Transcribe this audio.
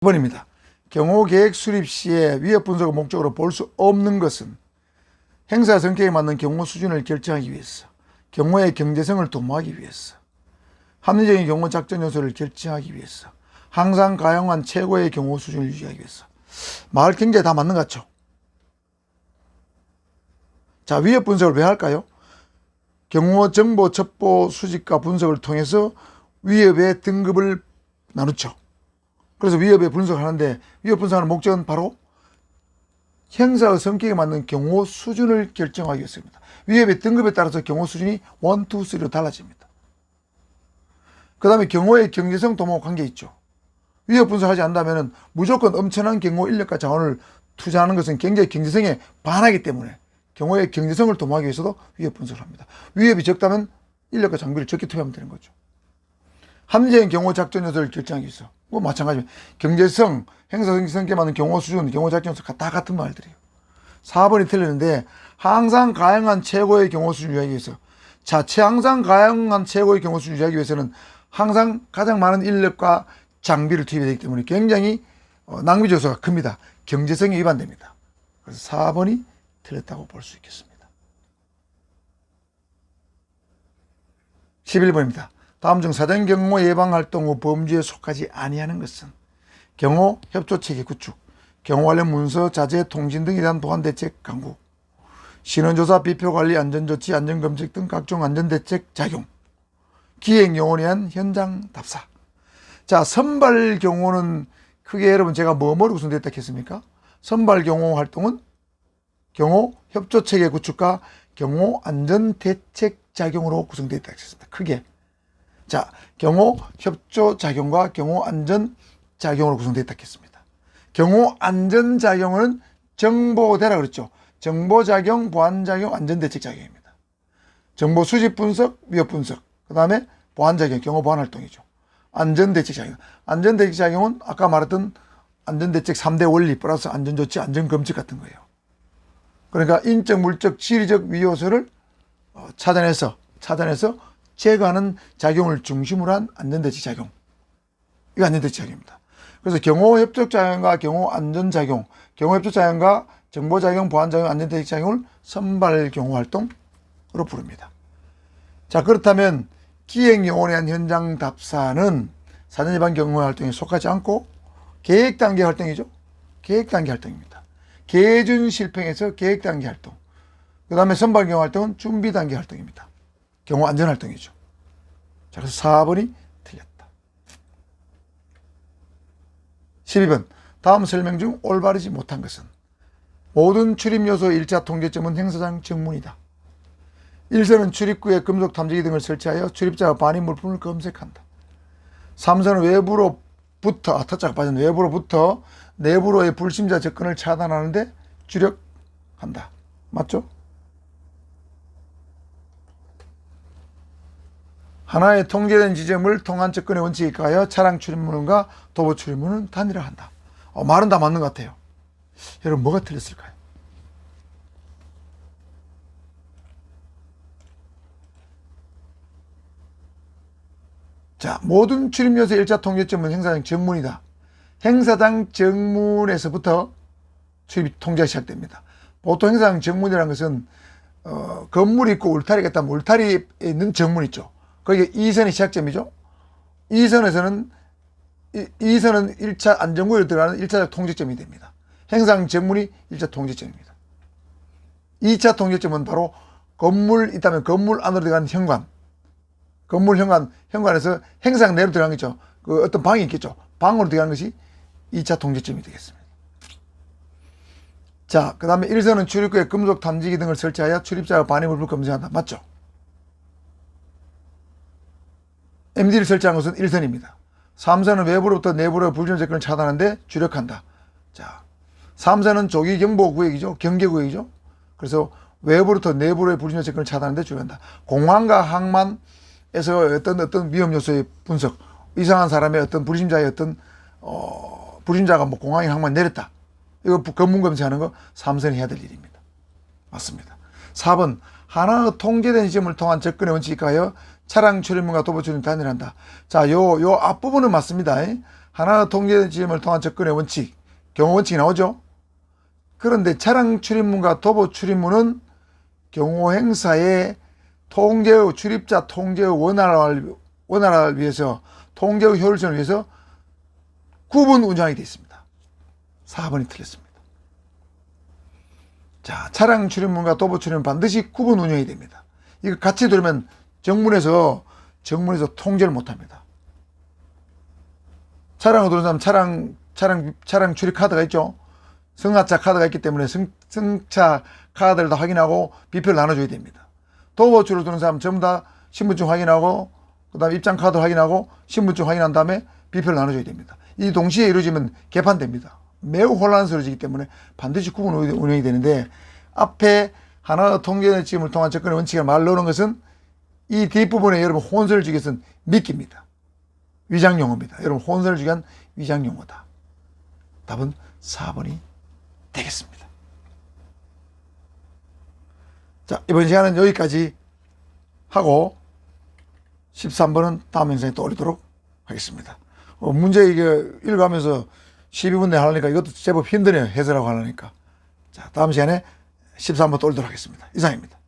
번입니다. 경호계획 수립 시에 위협 분석을 목적으로 볼 수 없는 것은 행사 성격에 맞는 경호 수준을 결정하기 위해서, 경호의 경제성을 도모하기 위해서, 합리적인 경호 작전 요소를 결정하기 위해서, 항상 가용한 최고의 경호 수준을 유지하기 위해서. 말 굉장히 다 맞는 것 같죠? 자, 위협 분석을 왜 할까요? 경호 정보 첩보 수집과 분석을 통해서 위협의 등급을 나누죠. 그래서 위협의 분석을 하는데, 위협 분석하는 목적은 바로 행사의 성격에 맞는 경호 수준을 결정하기 위해서입니다. 위협의 등급에 따라서 경호 수준이 1, 2, 3로 달라집니다. 그 다음에 경호의 경제성 도모 관계 있죠. 위협 분석하지 않는다면 무조건 엄청난 경호 인력과 자원을 투자하는 것은 굉장히 경제성에 반하기 때문에 경호의 경제성을 도모하기 위해서도 위협 분석을 합니다. 위협이 적다면 인력과 장비를 적게 투여하면 되는 거죠. 합리적인 경호 작전 요소를 결정하기 위해서, 뭐 마찬가지입니다. 경제성, 행사 성격에 맞는 경호 수준, 경호 작전 요소 다 같은 말들이에요. 4번이 틀렸는데, 항상 가용한 최고의 경호 수준을 유지하기 위해서. 자, 항상 가용한 최고의 경호 수준을 유지하기 위해서는 항상 가장 많은 인력과 장비를 투입해야 되기 때문에 굉장히 낭비 요소가 큽니다. 경제성이 위반됩니다. 그래서 4번이 틀렸다고 볼 수 있겠습니다. 11번입니다. 다음 중 사전 경호 예방 활동 후 범주에 속하지 아니하는 것은 경호 협조 체계 구축, 경호 관련 문서, 자재, 통신 등에 대한 보안 대책 강구, 신원조사, 비표 관리, 안전조치, 안전검색 등 각종 안전대책 작용, 기획 요원에 의한 현장 답사. 자, 선발 경호는 크게 여러분 제가 뭐로 구성되었다 했습니까? 선발 경호 활동은 경호 협조 체계 구축과 경호 안전 대책 작용으로 구성되었다 했습니다. 크게. 자, 경호 협조 작용과 경호 안전 작용으로 구성되었다 했습니다. 경호 안전 작용은 정보대라 그랬죠. 정보 작용, 보안 작용, 안전 대책 작용입니다. 정보 수집 분석, 위협 분석. 그다음에 보안 작용, 경호 보안 활동이죠. 안전 대책 작용. 안전 대책 작용은 아까 말했던 안전 대책 3대 원리 플러스 안전 조치, 안전 검증 같은 거예요. 그러니까 인적, 물적, 지리적 위요소를 찾아내서 제거하는 작용을 중심으로 한 안전대책 작용. 이거 안전대책 작용입니다. 그래서 경호협조 작용과 경호안전작용, 경호협조 작용과 정보작용, 보안작용, 안전대책 작용을 선발 경호활동으로 부릅니다. 자, 그렇다면 기획요원에 의한 현장 답사는 사전예방 경호활동에 속하지 않고 계획단계 활동이죠. 계획단계 활동입니다. 계준 실평에서 계획단계 활동. 그 다음에 선발 경호활동은 준비단계 활동입니다. 경호 안전 활동이죠. 자, 그래서 4번이 틀렸다. 12번. 다음 설명 중 올바르지 못한 것은 모든 출입 요소 1차 통제점은 행사장 정문이다. 1선은 출입구에 금속 탐지기 등을 설치하여 출입자가 반입 물품을 검색한다. 3선은 외부로부터, 터자가 빠진 외부로부터 내부로의 불심자 접근을 차단하는데 주력한다. 맞죠? 하나의 통제된 지점을 통한 접근의 원칙에 가하여 차량 출입문과 도보 출입문은 단일화한다. 말은 다 맞는 것 같아요. 여러분 뭐가 틀렸을까요? 자, 모든 출입 요소 1차 통제점은 행사장 정문이다. 행사장 정문에서부터 출입 통제가 시작됩니다. 보통 행사장 정문이라는 것은 건물이 있고 울타리가 있다면 울타리에 있는 정문 있죠. 거기에 2선이 시작점이죠. 2선은 1차 안전구역에 들어가는 1차적 통제점이 됩니다. 행사장 정문이 1차 통제점입니다. 2차 통제점은 바로 건물 있다면 건물 안으로 들어가는 현관, 건물 현관에서 행사장 내로 들어가는 거죠. 그 어떤 방이 있겠죠. 방으로 들어가는 것이 2차 통제점이 되겠습니다. 자, 그 다음에 1선은 출입구에 금속 탐지기 등을 설치하여 출입자가 반입을 검증한다. 맞죠? MD를 설치한 것은 1선입니다. 3선은 외부로부터 내부로 불균형 접근을 차단하는데 주력한다. 자, 3선은 조기 경보 구역이죠. 경계 구역이죠. 그래서 외부로부터 내부로의 불균형 접근을 차단하는데 주력한다. 공항과 항만에서 어떤 위험 요소의 분석, 이상한 사람의 어떤 불심자의 어떤 불심자가 뭐 공항에 항만 내렸다. 이거 검문 검색하는 거 3선이 해야 될 일입니다. 맞습니다. 4번. 하나의 통제된 지점을 통한 접근의 원칙에 가하여 차량 출입문과 도보 출입문을 단일한다. 자, 요 앞부분은 맞습니다. 하나 통제지침을 통한 접근의 원칙, 경호 원칙이 나오죠. 그런데 차량 출입문과 도보 출입문은 경호 행사의 통제의 출입자 통제의 원활화를 위해서, 통제의 효율성을 위해서 구분 운영하게 되어 있습니다. 4번이 틀렸습니다. 자, 차량 출입문과 도보 출입문 반드시 구분 운영이 됩니다. 이거 같이 들으면 정문에서 통제를 못합니다. 차량을 들어오는 사람 차량 출입 카드가 있죠. 승하차 카드가 있기 때문에 승차 카드를 다 확인하고 비표를 나눠줘야 됩니다. 도보 출입 들어오는 사람 전부 다 신분증 확인하고, 그 다음에 입장 카드 확인하고 신분증 확인한 다음에 비표를 나눠줘야 됩니다. 이 동시에 이루어지면 개판됩니다. 매우 혼란스러워지기 때문에 반드시 구분 운영이 되는데, 앞에 하나 통제지침을 통한 접근의 원칙을 말 넣는 것은 이 뒷부분에 여러분 혼선을 주기 위해서는 미끼입니다. 위장용어입니다. 여러분 혼선을 주기 위한 위장용어다. 답은 4번이 되겠습니다. 자, 이번 시간은 여기까지 하고 13번은 다음 영상에 또 올리도록 하겠습니다. 문제 이게 읽어가면서 12분 내에 하려니까 이것도 제법 힘드네요. 해설하고 하려니까. 자, 다음 시간에 13번 또 올리도록 하겠습니다. 이상입니다.